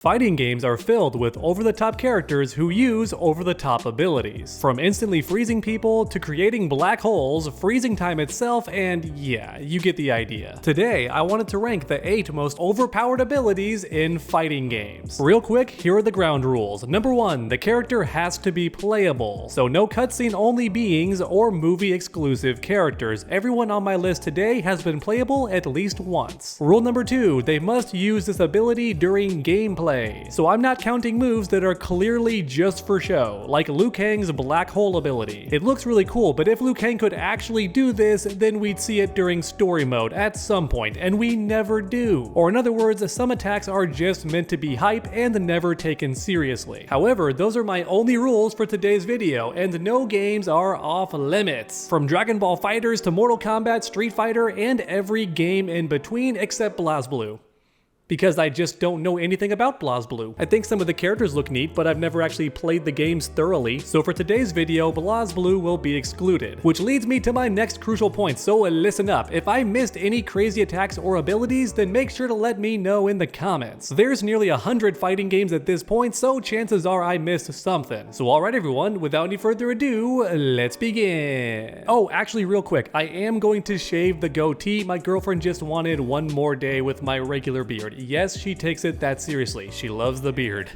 Fighting games are filled with over-the-top characters who use over-the-top abilities. From instantly freezing people to creating black holes, freezing time itself, and yeah, you get the idea. Today, I wanted to rank the 8 most overpowered abilities in fighting games. Real quick, here are the ground rules. Number 1, the character has to be playable. So no cutscene only beings or movie exclusive characters. Everyone on my list today has been playable at least once. Rule number 2, they must use this ability during gameplay. So I'm not counting moves that are clearly just for show, like Liu Kang's black hole ability. It looks really cool, but if Liu Kang could actually do this, then we'd see it during story mode at some point, and we never do. Or in other words, some attacks are just meant to be hype and never taken seriously. However, those are my only rules for today's video, and no games are off limits. From Dragon Ball FighterZ to Mortal Kombat, Street Fighter, and every game in between except BlazBlue. Because I just don't know anything about BlazBlue. I think some of the characters look neat, but I've never actually played the games thoroughly, so for today's video, BlazBlue will be excluded. Which leads me to my next crucial point, so listen up. If I missed any crazy attacks or abilities, then make sure to let me know in the comments. There's nearly 100 fighting games at this point, so chances are I missed something. So alright everyone, without any further ado, let's begin. Oh, actually real quick, I am going to shave the goatee. My girlfriend just wanted one more day with my regular beard. Yes, she takes it that seriously. She loves the beard.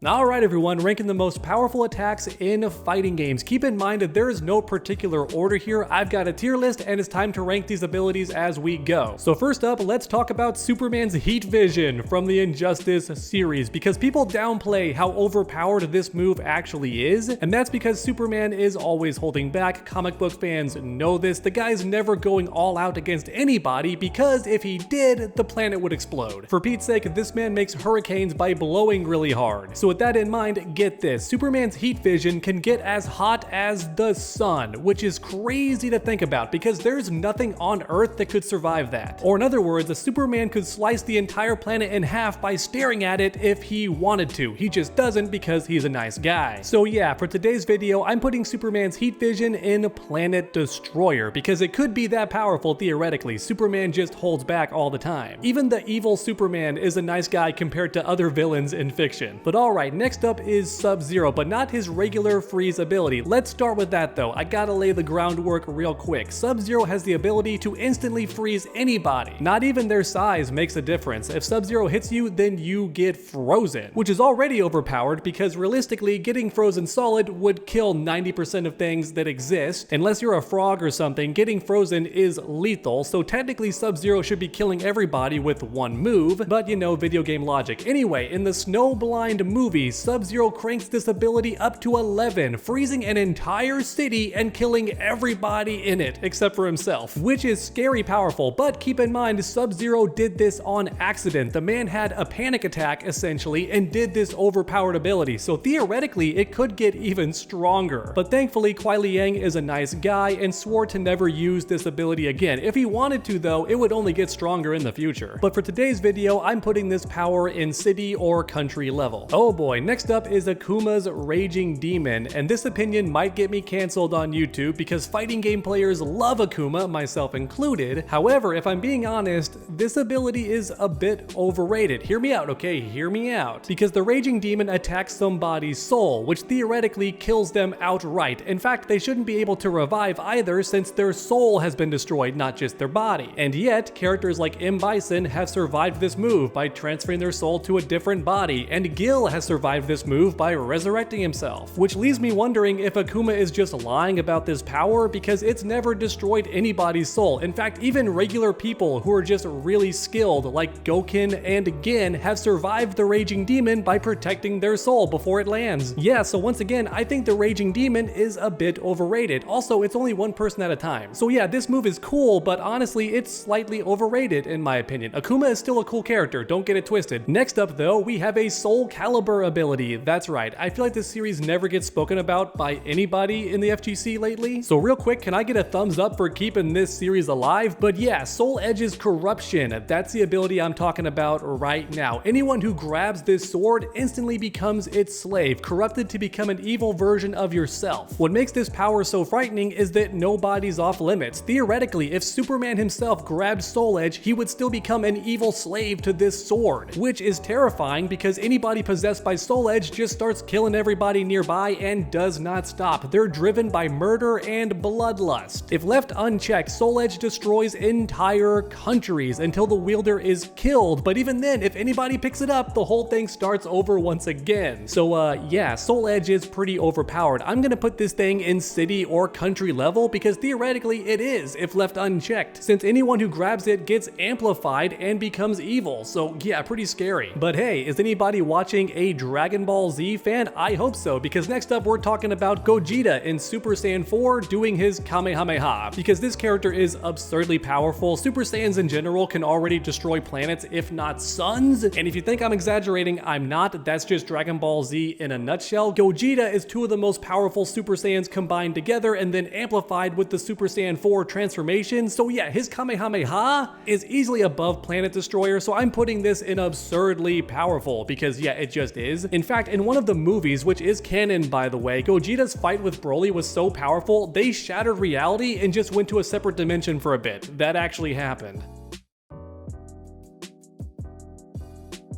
Alright everyone, ranking the most powerful attacks in fighting games. Keep in mind that there is no particular order here. I've got a tier list and it's time to rank these abilities as we go. So first up, let's talk about Superman's heat vision from the Injustice series, because people downplay how overpowered this move actually is, and that's because Superman is always holding back. Comic book fans know this. The guy's never going all out against anybody, because if he did, the planet would explode. For Pete's sake, this man makes hurricanes by blowing really hard. So with that in mind, get this. Superman's heat vision can get as hot as the sun, which is crazy to think about because there's nothing on Earth that could survive that. Or in other words, a Superman could slice the entire planet in half by staring at it if he wanted to. He just doesn't because he's a nice guy. So yeah, for today's video, I'm putting Superman's heat vision in Planet Destroyer because it could be that powerful theoretically. Superman just holds back all the time. Even the evil Superman is a nice guy compared to other villains in fiction. But alright, next up is Subzero, but not his regular freeze ability. Let's start with that though. I gotta lay the groundwork real quick. Subzero has the ability to instantly freeze anybody. Not even their size makes a difference. If Subzero hits you, then you get frozen, which is already overpowered because realistically, getting frozen solid would kill 90% of things that exist. Unless you're a frog or something, getting frozen is lethal, so technically Subzero should be killing everybody with one move, but you know, video game logic. Anyway, in the Snowblind movie, Sub-Zero cranks this ability up to 11, freezing an entire city and killing everybody in it, except for himself, which is scary powerful, but keep in mind, Sub-Zero did this on accident. The man had a panic attack, essentially, and did this overpowered ability, so theoretically, it could get even stronger. But thankfully, Kuai Liang is a nice guy and swore to never use this ability again. If he wanted to, though, it would only get stronger in the future. But for today's video, I'm putting this power in city or country level. Oh boy, next up is Akuma's Raging Demon, and this opinion might get me canceled on YouTube because fighting game players love Akuma, myself included. However, if I'm being honest, this ability is a bit overrated. Hear me out, okay? Hear me out. Because the Raging Demon attacks somebody's soul, which theoretically kills them outright. In fact, they shouldn't be able to revive either since their soul has been destroyed, not just their body. And yet, characters like M. Bison have survived this move by transferring their soul to a different body, and Gil has survived this move by resurrecting himself, which leaves me wondering if Akuma is just lying about this power because it's never destroyed anybody's soul. In fact, even regular people who are just really skilled like Goken and Gin have survived the Raging Demon by protecting their soul before it lands. Yeah, so once again, I think the Raging Demon is a bit overrated. Also, it's only one person at a time. So yeah, this move is cool, but honestly, it's slightly overrated in my opinion. Akuma is still a cool character, don't get it twisted. Next up though, we have a Soul Calibur power ability. That's right. I feel like this series never gets spoken about by anybody in the FGC lately. So real quick, can I get a thumbs up for keeping this series alive? But yeah, Soul Edge's corruption. That's the ability I'm talking about right now. Anyone who grabs this sword instantly becomes its slave, corrupted to become an evil version of yourself. What makes this power so frightening is that nobody's off limits. Theoretically, if Superman himself grabbed Soul Edge, he would still become an evil slave to this sword, which is terrifying because anybody possessed by Soul Edge just starts killing everybody nearby and does not stop. They're driven by murder and bloodlust. If left unchecked, Soul Edge destroys entire countries until the wielder is killed, but even then, if anybody picks it up, the whole thing starts over once again. So yeah, Soul Edge is pretty overpowered. I'm gonna put this thing in city or country level because theoretically it is if left unchecked, since anyone who grabs it gets amplified and becomes evil. So yeah, pretty scary. But hey, is anybody watching a Dragon Ball Z fan? I hope so, because next up we're talking about Gogeta in Super Saiyan 4 doing his Kamehameha, because this character is absurdly powerful. Super Saiyans in general can already destroy planets, if not suns. And if you think I'm exaggerating, I'm not. That's just Dragon Ball Z in a nutshell. Gogeta is two of the most powerful Super Saiyans combined together and then amplified with the Super Saiyan 4 transformation. So yeah, his Kamehameha is easily above Planet Destroyer, so I'm putting this in absurdly powerful because yeah, it just is. In fact, in one of the movies, which is canon by the way, Gogeta's fight with Broly was so powerful, they shattered reality and just went to a separate dimension for a bit. That actually happened.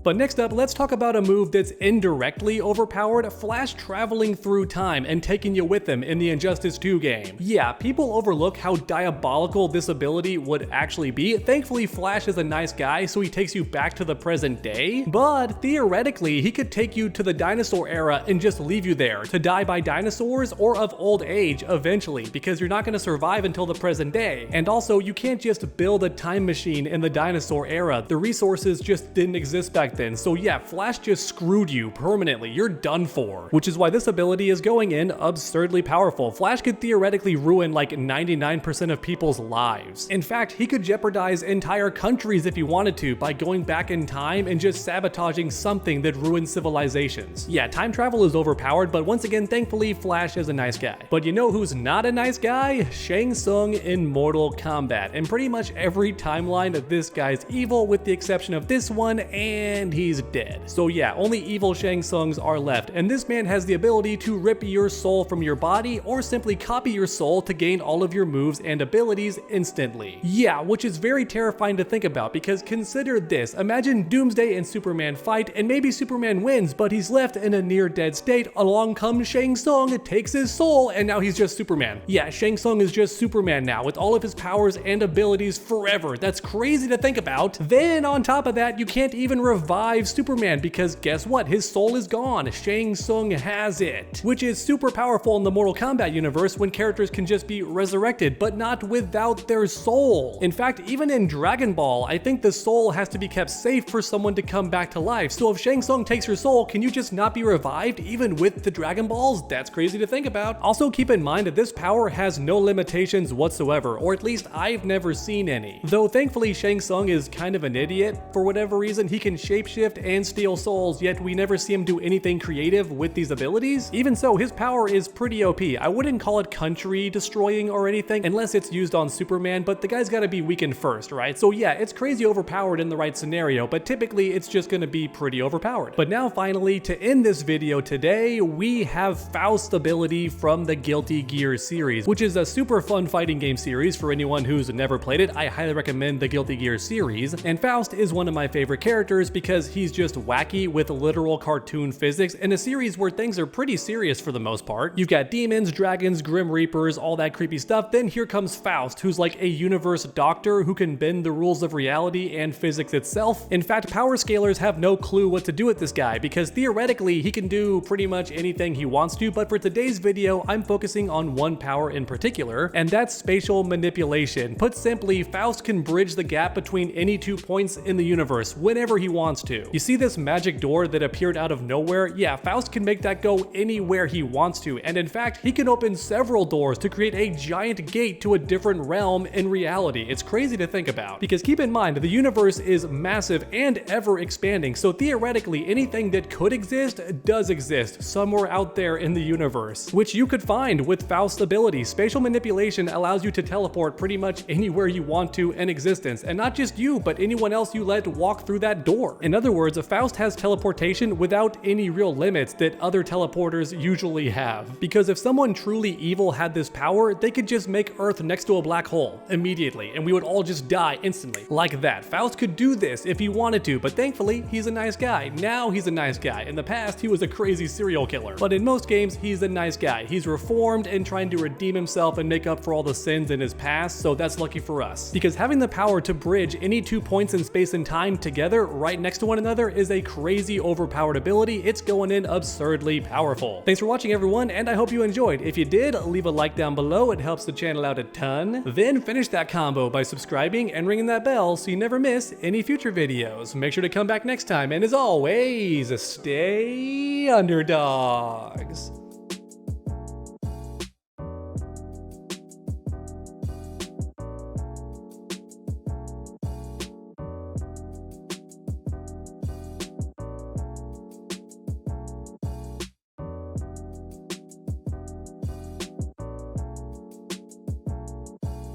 But next up, let's talk about a move that's indirectly overpowered, Flash traveling through time and taking you with him in the Injustice 2 game. Yeah, people overlook how diabolical this ability would actually be. Thankfully, Flash is a nice guy, so he takes you back to the present day, but theoretically, he could take you to the dinosaur era and just leave you there, to die by dinosaurs or of old age eventually, because you're not going to survive until the present day. And also, you can't just build a time machine in the dinosaur era. The resources just didn't exist back then. So yeah, Flash just screwed you permanently. You're done for. Which is why this ability is going in absurdly powerful. Flash could theoretically ruin like 99% of people's lives. In fact, he could jeopardize entire countries if he wanted to by going back in time and just sabotaging something that ruins civilizations. Yeah, time travel is overpowered, but once again, thankfully, Flash is a nice guy. But you know who's not a nice guy? Shang Tsung in Mortal Kombat. In pretty much every timeline, this guy's evil with the exception of this one, and he's dead. So yeah, only evil Shang Tsungs are left, and this man has the ability to rip your soul from your body or simply copy your soul to gain all of your moves and abilities instantly. Yeah, which is very terrifying to think about because consider this. Imagine Doomsday and Superman fight and maybe Superman wins, but he's left in a near dead state. Along comes Shang Tsung, takes his soul, and now he's just Superman. Yeah, Shang Tsung is just Superman now with all of his powers and abilities forever. That's crazy to think about. Then on top of that, you can't even revive Superman because guess what? His soul is gone. Shang Tsung has it, which is super powerful in the Mortal Kombat universe when characters can just be resurrected, but not without their soul. In fact, even in Dragon Ball, I think the soul has to be kept safe for someone to come back to life. So if Shang Tsung takes your soul, can you just not be revived even with the Dragon Balls? That's crazy to think about. Also keep in mind that this power has no limitations whatsoever, or at least I've never seen any. Though thankfully Shang Tsung is kind of an idiot. For whatever reason, he can shapeshift and steal souls, yet we never see him do anything creative with these abilities. Even so, his power is pretty OP. I wouldn't call it country destroying or anything unless it's used on Superman, but the guy's gotta be weakened first, right? So yeah, it's crazy overpowered in the right scenario, but typically it's just gonna be pretty overpowered. But now finally, to end this video today, we have Faust ability from the Guilty Gear series, which is a super fun fighting game series for anyone who's never played it. I highly recommend the Guilty Gear series, and Faust is one of my favorite characters because he's just wacky with literal cartoon physics in a series where things are pretty serious for the most part. You've got demons, dragons, grim reapers, all that creepy stuff. Then here comes Faust, who's like a universe doctor who can bend the rules of reality and physics itself. In fact, power scalers have no clue what to do with this guy because theoretically he can do pretty much anything he wants to, but for today's video, I'm focusing on one power in particular, and that's spatial manipulation. Put simply, Faust can bridge the gap between any 2 points in the universe whenever he wants wants to. You see this magic door that appeared out of nowhere? Yeah, Faust can make that go anywhere he wants to, and in fact, he can open several doors to create a giant gate to a different realm in reality. It's crazy to think about, because keep in mind, the universe is massive and ever expanding, so theoretically, anything that could exist does exist somewhere out there in the universe, which you could find with Faust's ability. Spatial manipulation allows you to teleport pretty much anywhere you want to in existence, and not just you, but anyone else you let walk through that door. In other words, Faust has teleportation without any real limits that other teleporters usually have. Because if someone truly evil had this power, they could just make Earth next to a black hole immediately, and we would all just die instantly. Like that. Faust could do this if he wanted to, but thankfully, he's a nice guy. Now he's a nice guy. In the past, he was a crazy serial killer. But in most games, he's a nice guy. He's reformed and trying to redeem himself and make up for all the sins in his past, so that's lucky for us. Because having the power to bridge any 2 points in space and time together right next to one another is a crazy overpowered ability. It's going in absurdly powerful. Thanks for watching, everyone, and I hope you enjoyed. If you did, leave a like down below. It helps the channel out a ton. Then finish that combo by subscribing and ringing that bell so you never miss any future videos. Make sure to come back next time, and as always, stay underdogs.